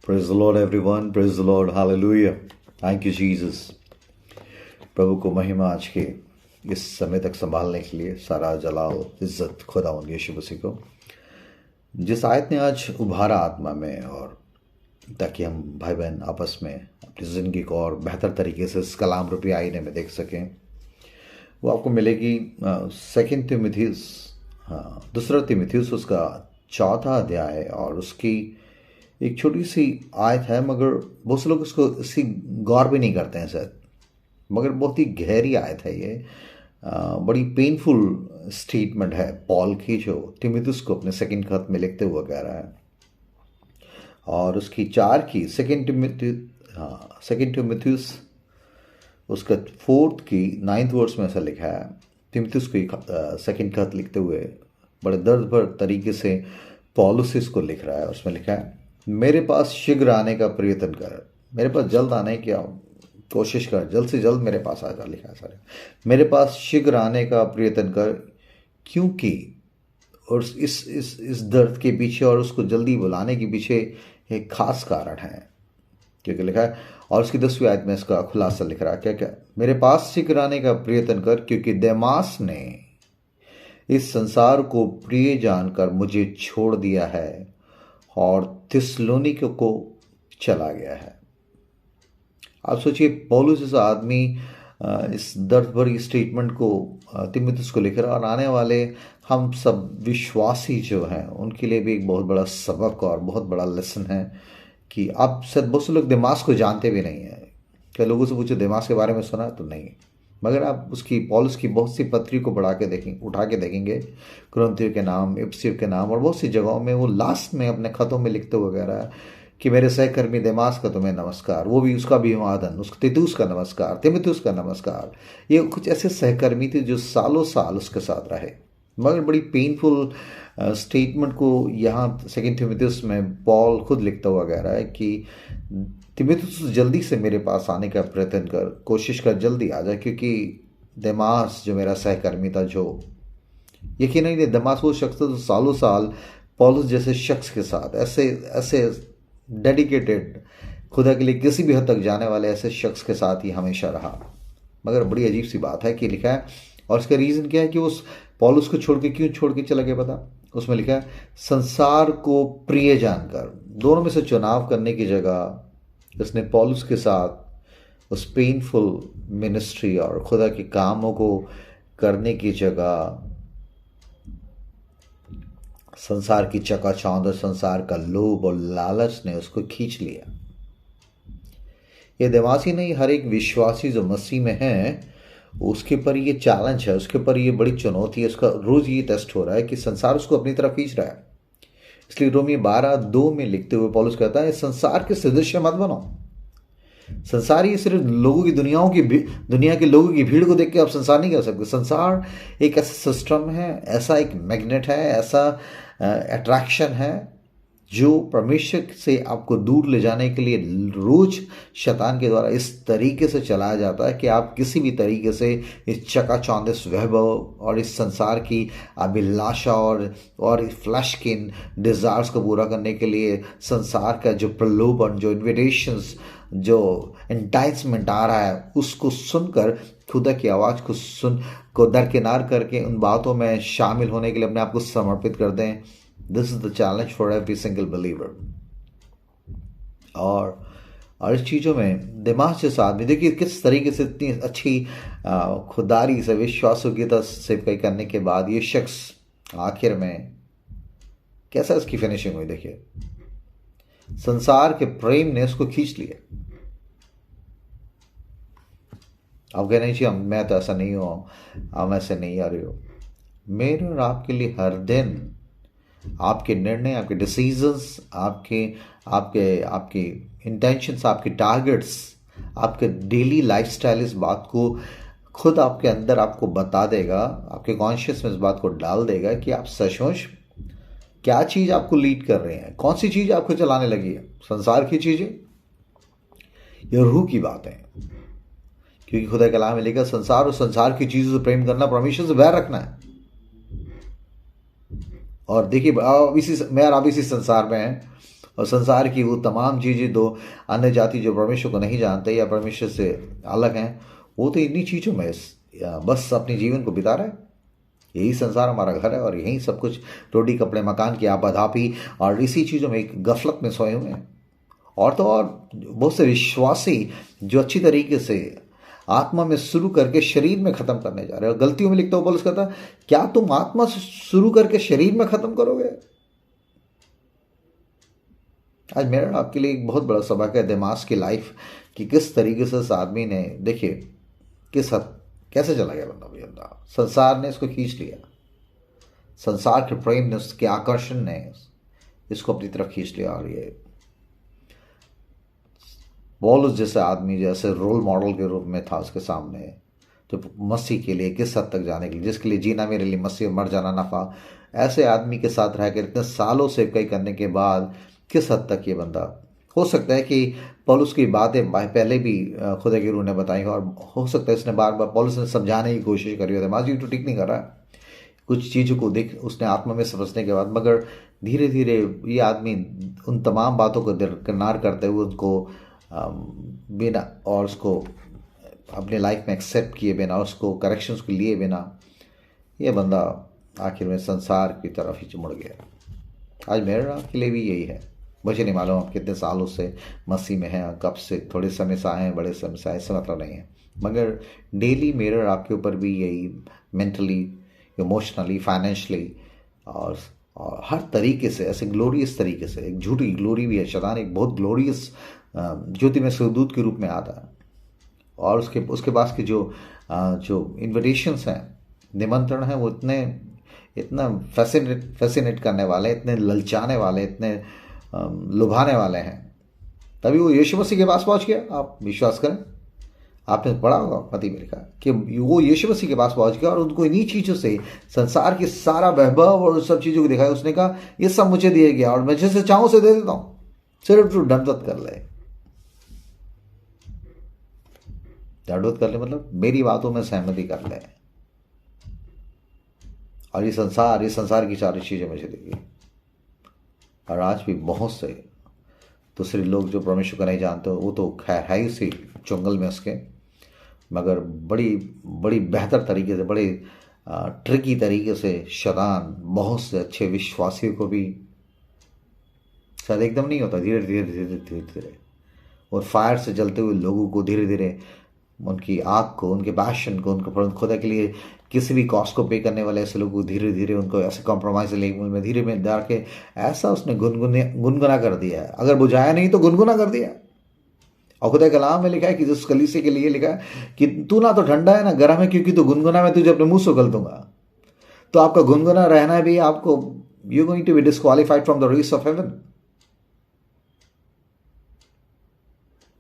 Praise the Lord, everyone. Praise the Lord. Hallelujah. Thank you, Jesus. प्रभु को महिमा आज के इस समय तक संभालने के लिए सारा जलाल इज्जत खुदा यीशु मसीह को, जिस आयत ने आज उभारा आत्मा में, और ताकि हम भाई बहन आपस में अपनी ज़िंदगी को और बेहतर तरीके से इस कलाम रूपी आईने में देख सकें, वो आपको मिलेगी सेकेंड तिमुथियुस, दूसरा तिमुथियुस उसका 4 अध्याय और उसकी एक छोटी सी आयत है, मगर बहुत से लोग उसको इसी गौर भी नहीं करते हैं शायद, मगर बहुत ही गहरी आयत है ये। बड़ी पेनफुल स्टेटमेंट है पॉल की, जो तिमुथियुस को अपने सेकंड खत में लिखते हुए कह रहा है। और उसकी 4 की सेकंड तिमुथियुस उसका 4 की 9th वर्स में ऐसा लिखा है। तिमुथियुस को सेकंड खत लिखते हुए बड़े दर्द भर तरीके से पौलुस इसको लिख रहा है। उसमें लिखा है, मेरे पास शीघ्र आने का प्रयत्न कर, मेरे पास जल्द आने की कोशिश कर, जल्द से जल्द मेरे पास आ जा। लिखा है सारे, मेरे पास शीघ्र आने का प्रयत्न कर, क्योंकि और इस दर्द के पीछे और उसको जल्दी बुलाने के पीछे एक खास कारण है। क्योंकि लिखा है, और उसकी 10वीं आयत में इसका खुलासा लिख रहा है, क्या क्या, मेरे पास शीघ्र आने का प्रयत्न कर, क्योंकि देमास ने इस संसार को प्रिय जानकर मुझे छोड़ दिया है और थिस्सलुनीक को चला गया है। आप सोचिए, पौलुस जैसा आदमी इस दर्द भरी स्टेटमेंट को तिमुथियुस को लिख रहा है, और आने वाले हम सब विश्वासी जो हैं उनके लिए भी एक बहुत बड़ा सबक और बहुत बड़ा लेसन है कि आप शायद बहुत से लोग देमास को जानते भी नहीं है। क्या लोगों से पूछो देमास के बारे में सुना? तो नहीं, मगर आप उसकी पौलुस की बहुत सी पत्री को उठा के देखेंगे, कुरिन्थियों के नाम, इफिसियों के नाम और बहुत सी जगहों में वो लास्ट में अपने खतों में लिखते हुए कह रहा है कि मेरे सहकर्मी देमास का तुम्हें नमस्कार, वो भी उसका भी अभिवादन, उसको तीतुस का नमस्कार, तिमुथियुस का नमस्कार। ये कुछ ऐसे सहकर्मी थे जो सालों साल उसके साथ रहे। मगर बड़ी पेनफुल स्टेटमेंट को यहाँ सेकेंड तिमुथियुस में पॉल खुद लिखता हुआ कह रहा है कि तिमुथियुस जल्दी से मेरे पास आने का प्रयत्न कर, कोशिश कर, जल्दी आ जाए, क्योंकि देमास जो मेरा सहकर्मी था, जो यकीन नहीं, देमास वो शख्स था जो सालों साल पौलुस जैसे शख्स के साथ ऐसे डेडिकेटेड, खुदा के लिए किसी भी हद तक जाने वाले ऐसे शख्स के साथ ही हमेशा रहा। मगर बड़ी अजीब सी बात है कि लिखा है, और इसका रीज़न क्या है कि उस पौलुस को क्यों छोड़ के चला गया पता? उसमें लिखा है, संसार को प्रिय जानकर। दोनों में से चुनाव करने की जगह उसने पौलुस के साथ उस पेनफुल मिनिस्ट्री और खुदा के कामों को करने की जगह संसार की चकाचौंध और संसार का लोभ और लालच ने उसको खींच लिया। ये देमास ही नहीं, हर एक विश्वासी जो मसीह में है उसके पर ये चैलेंज है, उसके पर ये बड़ी चुनौती है, उसका रोज ये टेस्ट हो रहा है कि संसार उसको अपनी तरफ खींच रहा है। इसलिए रोमी 12:2 में लिखते हुए पौलुस कहता है, संसार के सदस्य मत बनो। संसार ये सिर्फ दुनिया के लोगों की भीड़ को देख के आप संसार नहीं कर सकते। संसार एक ऐसा सिस्टम है, ऐसा एक मैग्नेट है, ऐसा अट्रैक्शन है जो परमेश्वर से आपको दूर ले जाने के लिए रोज शैतान के द्वारा इस तरीके से चलाया जाता है कि आप किसी भी तरीके से इस चकाचौंध, इस वैभव और इस संसार की अभिलाषा और फ्लैश के डिज़ायर्स को पूरा करने के लिए संसार का जो प्रलोभन, जो इन्विटेशंस, जो एंटाइसमेंट आ रहा है, उसको सुनकर खुदा की आवाज़ को दरकिनार करके उन बातों में शामिल होने के लिए अपने आप को समर्पित कर दें। This is the challenge for every single believer. और इस चीज़ों में देमास जैसा आदमी, देखिए किस तरीके से इतनी अच्छी खुदारी से, विश्वासयोग्यता से करने के बाद ये शख्स आखिर में कैसा इसकी फिनिशिंग हुई। देखिए, संसार के प्रेम ने उसको खींच लिया। आप कह नहीं चाहिए मैं तो ऐसा नहीं हूँ, हम ऐसे नहीं आ रही हो। मेरे और आपके लिए हर दिन आपके निर्णय, आपके डिसीजंस, आपके इंटेंशंस, आपके टारगेट्स, आपके डेली लाइफस्टाइल इस बात को खुद आपके अंदर आपको बता देगा, आपके कॉन्शियस में इस बात को डाल देगा कि आप सचमुच क्या चीज़ आपको लीड कर रहे हैं, कौन सी चीज़ आपको चलाने लगी है, संसार की चीज़ें या रूह की बातें। क्योंकि खुदा कलाम में लिखा, संसार और संसार की चीज़ों से प्रेम करना, परमेश्वर से बैर रखना है। और देखिए मैं और आप इसी संसार में हैं, और संसार की वो तमाम चीज़ें दो अन्य जाति जो परमेश्वर को नहीं जानते या परमेश्वर से अलग हैं, वो तो इन्हीं चीज़ों में बस अपने जीवन को बिता रहे हैं। यही संसार हमारा घर है और यही सब कुछ, रोटी कपड़े मकान की आपाधापी और इसी चीज़ों में एक गफलत में सोए हुए हैं। और तो और बहुत से विश्वासी जो अच्छी तरीके से आत्मा में शुरू करके शरीर में खत्म करने जा रहे हैं। और गलतियों में लिखता हूँ पौलुस कहता, क्या तुम आत्मा से शुरू करके शरीर में खत्म करोगे? आज मेरा आपके लिए एक बहुत बड़ा सबक है दिमाग की लाइफ कि किस तरीके से इस आदमी ने, देखिए किस हद कैसे चला गया बंदा। संसार ने इसको खींच लिया, संसार के प्रेम ने, उसके आकर्षण ने इसको अपनी तरफ खींच लिया। और ये पौलुस जैसे आदमी जैसे रोल मॉडल के रूप में था उसके सामने, तो मसीह के लिए किस हद तक जाने के लिए, जिसके लिए जीना मेरे लिए मसीह, मर जाना नफा, ऐसे आदमी के साथ रहकर इतने सालों से कई करने के बाद किस हद तक ये बंदा, हो सकता है कि पौलुस की बातें पहले भी खुदा के रूह ने बताई और हो सकता है इसने बार बार पौलुस ने समझाने की कोशिश करी होती, माजी तो ठीक नहीं कर रहा है, कुछ चीज़ों को देख उसने आत्मा में समझने के बाद, मगर धीरे धीरे ये आदमी उन तमाम बातों को दरकिनार करते हुए उनको बिना और उसको अपने लाइफ में एक्सेप्ट किए बिना, उसको करेक्शंस को लिए बिना, ये बंदा आखिर में संसार की तरफ ही मुड़ गया। आज मेरे आपके लिए भी यही है। मुझे नहीं मालूम आप कितने सालों से मसीह में हैं, कब से, थोड़े समय से आए हैं, बड़े समय से आए, ऐसा मतलब नहीं है, मगर डेली मिरर आपके ऊपर भी यही मेंटली, इमोशनली, फाइनेंशियली और हर तरीके से, ऐसे ग्लोरियस तरीके से, एक झूठी ग्लोरी भी है, शैतान एक बहुत ग्लोरियस ज्योति में स्वर्गदूत के रूप में आता है। और उसके पास के जो इन्विटेशंस हैं, निमंत्रण हैं, वो इतना फैसिनेट करने वाले, इतने ललचाने वाले, इतने लुभाने वाले हैं। तभी वो यीशु मसीह के पास पहुंच गया। आप विश्वास करें, आपने पढ़ा होगा मत्ती में लिखा कि वो यीशु मसीह के पास पहुंच गया और उनको इन्हीं चीज़ों से, संसार की सारा वैभव और सब चीज़ों को दिखाया। उसने कहा ये सब मुझे दिया गया और मैं जैसे चाहूँ उसे दे देता हूँ, सिर्फ तू दंडवत कर ले। दंडवत कर ले मतलब मेरी बातों में सहमति कर ले, और ये संसार की सारी चीज़ें मुझे देगी। और आज भी बहुत से दूसरे लोग जो परमेश्वर को नहीं जानते, वो तो है ही उसी जंगल में उसके, मगर बड़ी बड़ी बेहतर तरीके से, बड़े ट्रिकी तरीके से शैतान बहुत से अच्छे विश्वासियों को भी, शायद एकदम नहीं होता, धीरे धीरे धीरे धीरे धीरे, और फायर से जलते हुए लोगों को धीरे धीरे, उनकी आग को, उनके पैशन को, उनको खुदा के लिए किसी भी कॉस्ट को पे करने वाले ऐसे लोगों को धीरे धीरे उनको ऐसे कॉम्प्रोमाइज लेवल में धीरे में डाल के ऐसा उसने गुनगुना कर दिया है। अगर बुझाया नहीं तो गुनगुना कर दिया। और खुदा कलाम में लिखा है कि जिस कलीसिया के लिए लिखा है कि तू ना तो ठंडा है ना गर्म है, क्योंकि तू गुनगुना मैं तुझे अपने मुंह से उगल दूंगा। तो आपका गुनगुना रहना भी आपको, you going to be disqualified from the race of heaven.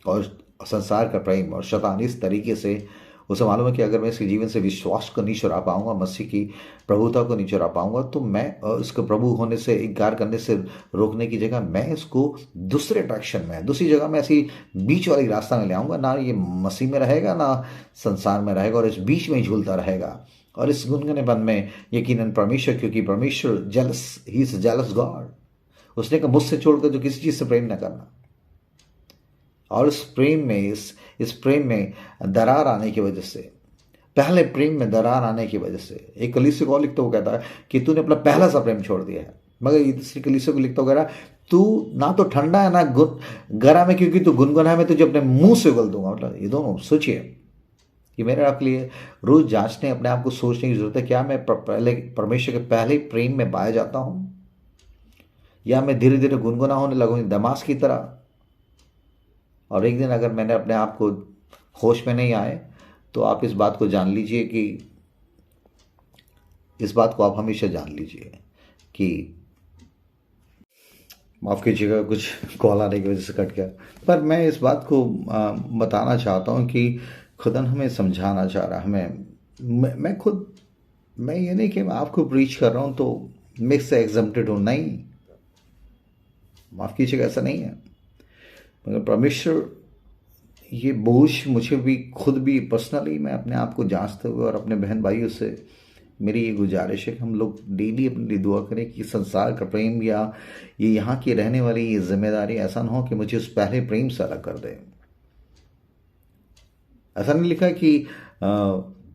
और संसार का प्रेम और शैतान इस तरीके से, उसे मालूम है कि अगर मैं इसके जीवन से विश्वास को नहीं चुरा पाऊंगा, मसीह की प्रभुता को नहीं चुरा पाऊंगा, तो मैं उसके प्रभु होने से इनकार करने से रोकने की जगह मैं इसको दूसरे अट्रैक्शन में, दूसरी जगह में ऐसी बीच वाली रास्ता में ले आऊंगा। ना ये मसीह में रहेगा ना संसार में रहेगा, और इस बीच में ही झूलता रहेगा। और इस गुनगुनेपन में यकीनन परमेश्वर, क्योंकि परमेश्वर jealous, he is jealous God, उसने कहा मुझसे छोड़कर जो किसी चीज़ से प्रेम न करना। और इस प्रेम में, इस प्रेम में दरार आने की वजह से, पहले प्रेम में दरार आने की वजह से, एक कलीसिया को लिखता हुआ कहता है कि तूने अपना पहला सा प्रेम छोड़ दिया है। मगर दूसरी कलीसिया को लिखता हुआ कह रहा है तू ना तो ठंडा है ना गर्म है, क्योंकि तू गुनगुना है, मैं तुझे अपने मुंह से उगल दूंगा। मतलब ये दोनों सोचिए कि मेरे आपके लिए रोज जांचने, अपने आप को सोचने की जरूरत है, क्या मैं पहले परमेश्वर के पहले प्रेम में पाया जाता हूँ, या मैं धीरे धीरे गुनगुना होने लगूंगी दमास की तरह। और एक दिन अगर मैंने अपने आप को होश में नहीं आए, तो आप इस बात को जान लीजिए कि इस बात को आप हमेशा जान लीजिए कि, माफ़ कीजिएगा कुछ कॉल आने की वजह से कट गया, पर मैं इस बात को बताना चाहता हूँ कि खुदा हमें समझाना चाह रहा है। मैं ये नहीं कि मैं आपको प्रीच कर रहा हूँ तो मैं इससे एग्जम्प्टेड हूँ, नहीं, माफ़ कीजिएगा, ऐसा नहीं है। मगर परमेश्वर ये बोझ मुझे भी, खुद भी पर्सनली मैं अपने आप को जांचते हुए और अपने बहन भाइयों से मेरी ये गुजारिश है कि हम लोग डेली अपने लिए दुआ करें कि संसार का प्रेम या ये यहाँ की रहने वाली ये जिम्मेदारी ऐसा ना हो कि मुझे उस पहले प्रेम से अलग कर दे। ऐसा नहीं लिखा कि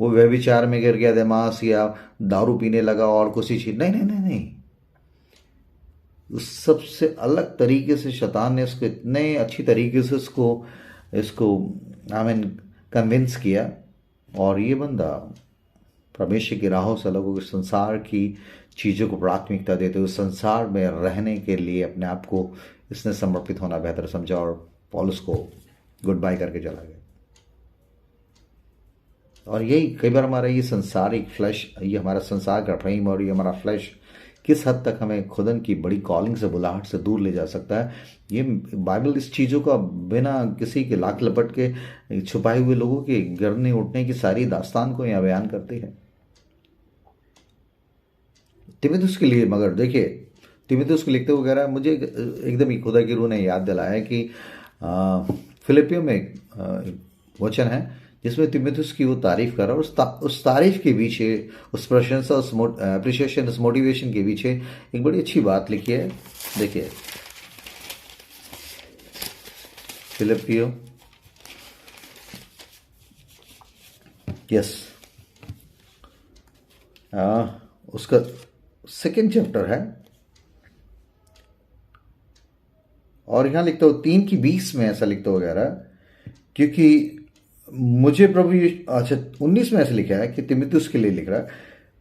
वो व्यभिचार में गिर गया दिमाग या दारू पीने लगा और किसी चीज, नहीं नहीं नहीं नहीं। उस सबसे अलग तरीके से शैतान ने उसको इतने अच्छी तरीके से इसको इसको आई मीन कन्विंस किया, और ये बंदा परमेश्वर की राहों से अलग होकर संसार की चीज़ों को प्राथमिकता देते हुए संसार में रहने के लिए अपने आप को इसने समर्पित होना बेहतर समझा और पौलुस को गुड बाय करके चला गया। और यही कई बार हमारा ये संसारिक फ्लैश, ये हमारा संसार का प्रेम और ये हमारा फ्लैश किस हद तक हमें खुदन की बड़ी कॉलिंग से, बुलाहट से दूर ले जा सकता है। ये बाइबल इस चीज़ों का बिना किसी के लाख लपट के छुपाए हुए लोगों के गिरने उठने की सारी दास्तान को यहाँ बयान करती है तिमुथियुस के लिए। मगर देखिए, तिमुथियुस को लिखते हुए कह रहा है, मुझे एकदम ही खुदा की रूह ने याद दिलाया कि फिलिपियों में एक वचन है जिसमें तिमुथियुस की वो तारीफ कर रहा है, और उस तारीफ के पीछे, उस प्रशंसा, उस अप्रिशिएशन, उस मोटिवेशन के पीछे एक बड़ी अच्छी बात लिखी है। देखिए, फिलिपियो, यस, उसका 2nd चैप्टर है, और यहां लिखता हो 3:20 में ऐसा लिखता वगैरह, क्योंकि मुझे प्रभु अच्छा 19 में ऐसे लिखा है कि तिमुथियुस के लिए लिख रहा है,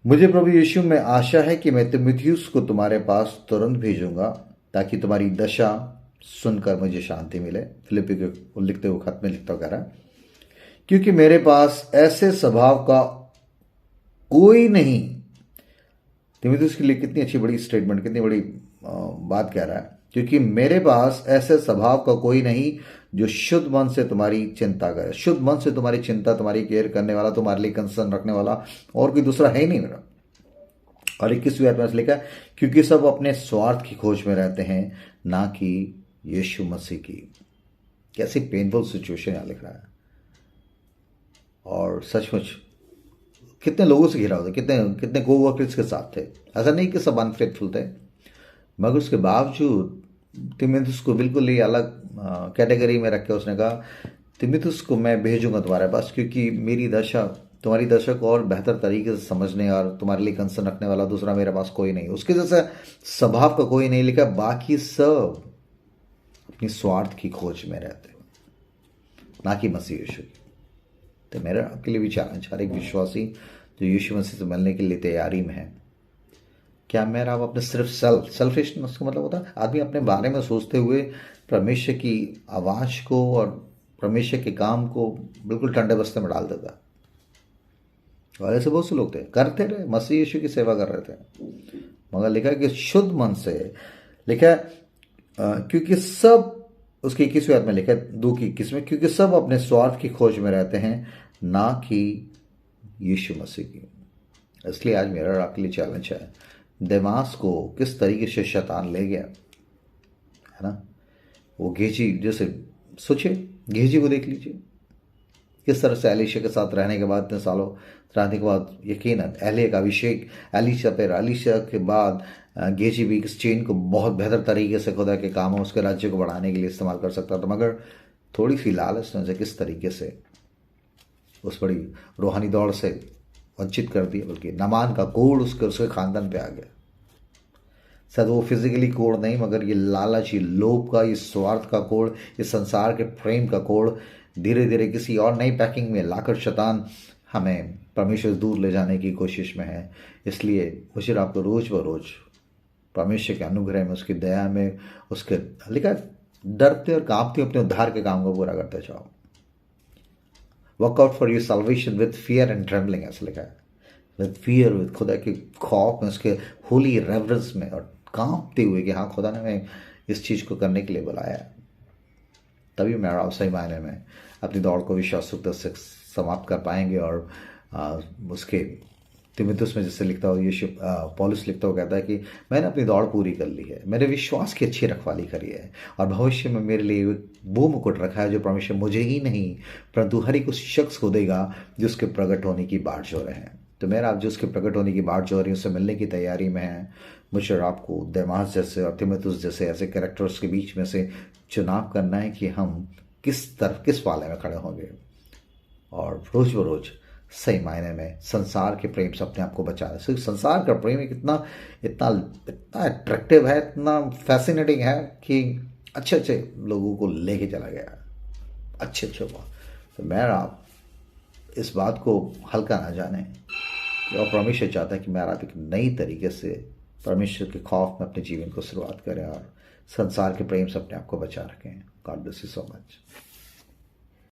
मुझे प्रभु यीशु में आशा है कि मैं तिमुथियुस को तुम्हारे पास तुरंत भेजूंगा ताकि तुम्हारी दशा सुनकर मुझे शांति मिले। फिलिपी को लिखते हुए खत में लिखता कह रहा है, क्योंकि मेरे पास ऐसे स्वभाव का कोई नहीं। तिमुथियुस के लिए कितनी अच्छी बड़ी स्टेटमेंट, कितनी बड़ी बात कह रहा है, क्योंकि मेरे पास ऐसे स्वभाव का कोई नहीं जो शुद्ध मन से तुम्हारी चिंता करे। शुद्ध मन से तुम्हारी चिंता, तुम्हारी केयर करने वाला, तुम्हारे लिए कंसर्न रखने वाला और कोई दूसरा है ही नहीं मेरा। और 21वीं आयत में लिखा है, क्योंकि सब अपने स्वार्थ की खोज में रहते हैं, ना कि यीशु मसीह की। कैसी पेनफुल सिचुएशन यहां लिख रहा है, और सचमुच कितने लोगों से घिरा होता, कितने कितने कोवर्कर्स के साथ थे। ऐसा नहीं कि सब अनफेथफुल थे, मगर उसके बावजूद तिमुथियुस को बिल्कुल ही अलग कैटेगरी में रख के उसने कहा, तिमुथियुस को मैं भेजूंगा तुम्हारे पास, क्योंकि मेरी दशा, तुम्हारी दशा को और बेहतर तरीके से समझने और तुम्हारे लिए कंसर्न रखने वाला दूसरा मेरे पास कोई नहीं। उसके जैसा स्वभाव का कोई नहीं लिखा, बाकी सब अपनी स्वार्थ की खोज में रहते, ना कि मसीह यीशु की। तो मेरा आपके लिए भी चैलेंज, हर एक विश्वासी जो यीशु मसीह से मिलने के लिए तैयारी में है, क्या मेरा आप अपने सिर्फ सेल्फिशनेस का मतलब होता है आदमी अपने बारे में सोचते हुए परमेश्वर की आवाज को और परमेश्वर के काम को बिल्कुल ठंडे बस्ते में डाल देता। और ऐसे बहुत से लोग थे, करते रहे, मसीह यीशु की सेवा कर रहे थे, मगर लिखा है कि शुद्ध मन से, लिखा है क्योंकि सब, उसकी 21वीं आयत में लिखा है 2:21 में, क्योंकि सब अपने स्वार्थ की खोज में रहते हैं, ना कि यीशु मसीह की। इसलिए आज मेरा आपके लिए चैलेंज है, दिमाग को किस तरीके से शैतान ले गया है ना। वो गेजी, जैसे सोचिए, गेजी को देख लीजिए, किस तरह से एलिशा के साथ रहने के बाद, इतने सालों रहने के बाद, यकीनन एलिया का अभिषेक एलिशा पर, एलिशा के बाद गेजी भी इस चेन को बहुत बेहतर तरीके से खुदा के कामों, उसके राज्य को बढ़ाने के लिए इस्तेमाल कर सकता था, मगर थोड़ी सी लालच ने उसे किस तरीके से उस बड़ी रूहानी दौड़ से वंचित कर दिया, बल्कि नामान का कोड़ उसके खानदान पे आ गया। शायद वो फिजिकली कोड़ नहीं, मगर ये लालच, ये लोभ का, ये स्वार्थ का कोड़, ये संसार के प्रेम का कोड़ धीरे धीरे किसी और नई पैकिंग में लाकर शैतान हमें परमेश्वर से दूर ले जाने की कोशिश में है। इसलिए मुझे आपको रोज व रोज परमेश्वर के अनुग्रह में, उसकी दया में, उसके लिखा डरते और कांपते अपने उद्धार के काम को पूरा करते जाओ। Work out for your salvation with fear and trembling, ऐसा लिखा है, विद फियर, विद खुदा के खौफ में, उसके होली रेवरेंस में, और कांपते हुए कि हाँ खुदा ने हमें इस चीज़ को करने के लिए बुलाया। तभी मेरा सही मायने में अपनी दौड़ को विश्वासयुक्त से समाप्त कर पाएंगे। और उसके तिमुथियुस में जैसे लिखता हो, यीशु पौलुस लिखता हो, कहता है कि मैंने अपनी दौड़ पूरी कर ली है, मैंने विश्वास की अच्छी रखवाली करी है, और भविष्य में मेरे लिए वो मुकुट रखा है जो परमेश्वर मुझे ही नहीं परंतु हर एक उस शख्स को देगा जो उसके प्रकट होने की बाट जो रहे हैं। तो मेरा आप जो उसके प्रकट होने की बात जो हो रही है उससे मिलने की तैयारी में है। मुझे और आपको देमास जैसे और तिमुथियुस जैसे ऐसे कैरेक्टर्स के बीच में से चुनाव करना है कि हम किस पाले में खड़े होंगे, और रोज बरोज सही मायने में संसार के प्रेम से अपने आप को बचा रहे। संसार का प्रेम एक इतना इतना इतना अट्रैक्टिव है, इतना फैसिनेटिंग है कि अच्छे अच्छे लोगों को लेके चला गया, अच्छे अच्छे को। तो मैं आप इस बात को हल्का ना जाने, और परमेश्वर चाहता है कि मैं आप एक नई तरीके से परमेश्वर के खौफ में अपने जीवन को शुरुआत करें और संसार के प्रेम से अपने आप को बचा रखें। God bless you so much.